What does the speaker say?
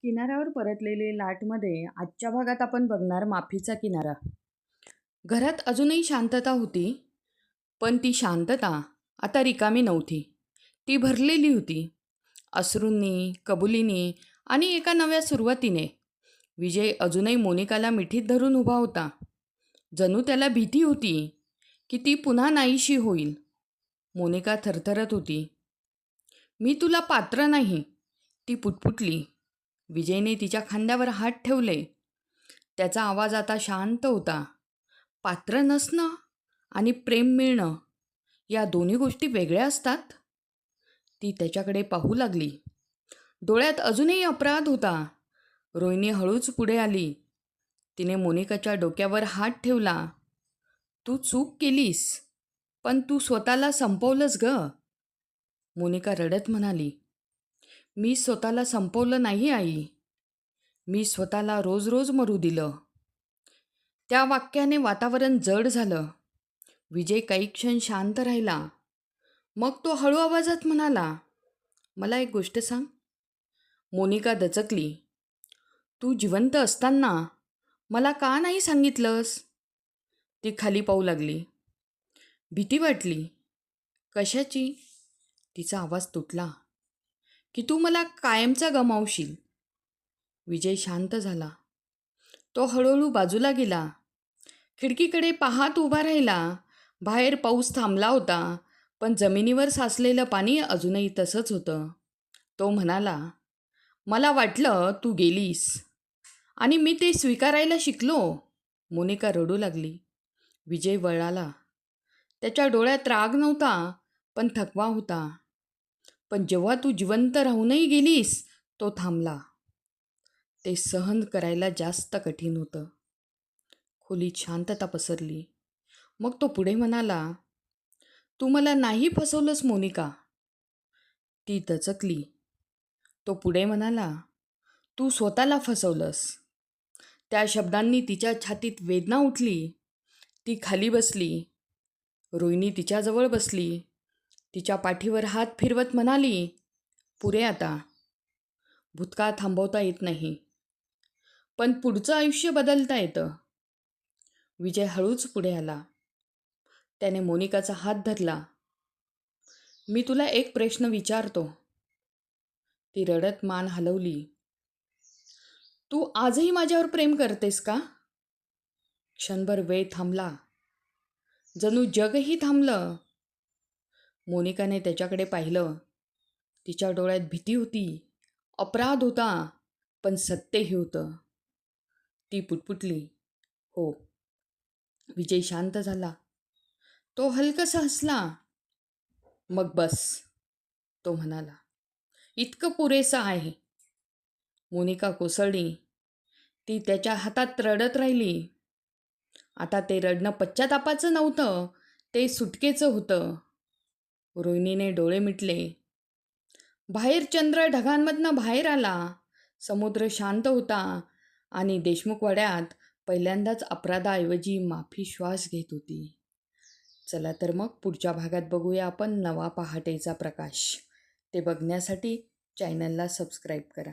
किनाऱ्यावर परतलेले लाटमध्ये आजच्या भागात आपण बघणार माफीचा किनारा. घरात अजूनही शांतता होती, पण ती शांतता आता रिकामी नव्हती. ती भरलेली होती अश्रूंनी, कबुलीनी आणि एका नव्या सुरुवातीने. विजय अजूनही मोनिकाला मिठीत धरून उभा होता. जणू त्याला भीती होती की ती पुन्हा नाहीशी होईल. मोनिका थरथरत होती. "मी तुला पात्र नाही," ती पुटपुटली. विजयने तिच्या खांद्यावर हात ठेवले. त्याचा आवाज आता शांत होता. पात्र नसणं आणि प्रेम मिळणं या दोन्ही गोष्टी वेगळ्या असतात. ती त्याच्याकडे पाहू लागली. डोळ्यात अजूनही अपराध होता. रोहिणी हळूच पुढे आली. तिने मोनिकाच्या डोक्यावर हात ठेवला. "तू चूक केलीस, पण तू स्वतःला संपवलंस ग." मोनिका रडत म्हणाली. "मी स्वतःला संपवलं नाही आई. मी स्वतःला रोज रोज मरू दिलं." त्या वाक्याने वातावरण जड झालं. विजय काही क्षण शांत राहिला. मग तो हळू आवाजात म्हणाला, "मला एक गोष्ट सांग." मोनिका दचकली. "तू जिवंत असताना मला का नाही सांगितलंस?" ती खाली पाहू लागली. भीती वाटली. "कशाची?" तिचा आवाज तुटला. "की तू मला कायमचा गमावशील." विजय शांत झाला. तो हळूहळू बाजूला गेला. खिडकीकडे पाहत उभा राहिला. बाहेर पाऊस थांबला होता, पण जमिनीवर साचलेलं पाणी अजूनही तसंच होतं. तो म्हणाला, "मला वाटलं तू गेलीस आणि मी ते स्वीकारायला शिकलो." मोनिका रडू लागली. विजय वळाला. त्याच्या डोळ्यात राग नव्हता, पण थकवा होता. "पण जेव्हा तू जिवंत राहूनही गेलीस," तो थांबला. "ते सहन करायला जास्त कठीण होतं." खोलीत शांतता पसरली. मग तो पुढे म्हणाला, "तू मला नाही फसवलंस मोनिका." ती दचकली. तो पुढे म्हणाला, "तू स्वतःला फसवलंस." त्या शब्दांनी तिच्या छातीत वेदना उठली. ती खाली बसली. रोहिणी तिच्याजवळ बसली. तिच्या पाठीवर हात फिरवत म्हणाली, "पुरे आता. भूतकाळ थांबवता येत नाही, पण पुढचं आयुष्य बदलता येतं." विजय हळूच पुढे आला. त्याने मोनिकाचा हात धरला. "मी तुला एक प्रश्न विचारतो." ती रडत मान हलवली. "तू आजही माझ्यावर प्रेम करतेस का?" क्षणभर वेळ थांबला. जणू जगही थांबलं. मोनिकाने त्याच्याकडे पाहिलं. तिच्या डोळ्यात भीती होती, अपराध होता, पण सत्यही होतं. ती पुटपुटली, "हो." विजय शांत झाला. तो हलकसा हसला. "मग बस," तो म्हणाला. "इतकं पुरेसं आहे." मोनिका कोसळली. ती त्याच्या हातात रडत राहिली. आता ते रडणं पश्चातापाचं नव्हतं, ते सुटकेचं होतं. रोहिणीने डोळे मिटले. बाहेर चंद्र ढगांमधनं बाहेर आला. समुद्र शांत होता आणि देशमुखवाड्यात पहिल्यांदाच अपराधाऐवजी माफी श्वास घेत होती. चला तर मग पुढच्या भागात बघूया आपण नवा पहाटेचा प्रकाश. ते बघण्यासाठी चॅनलला सबस्क्राईब करा.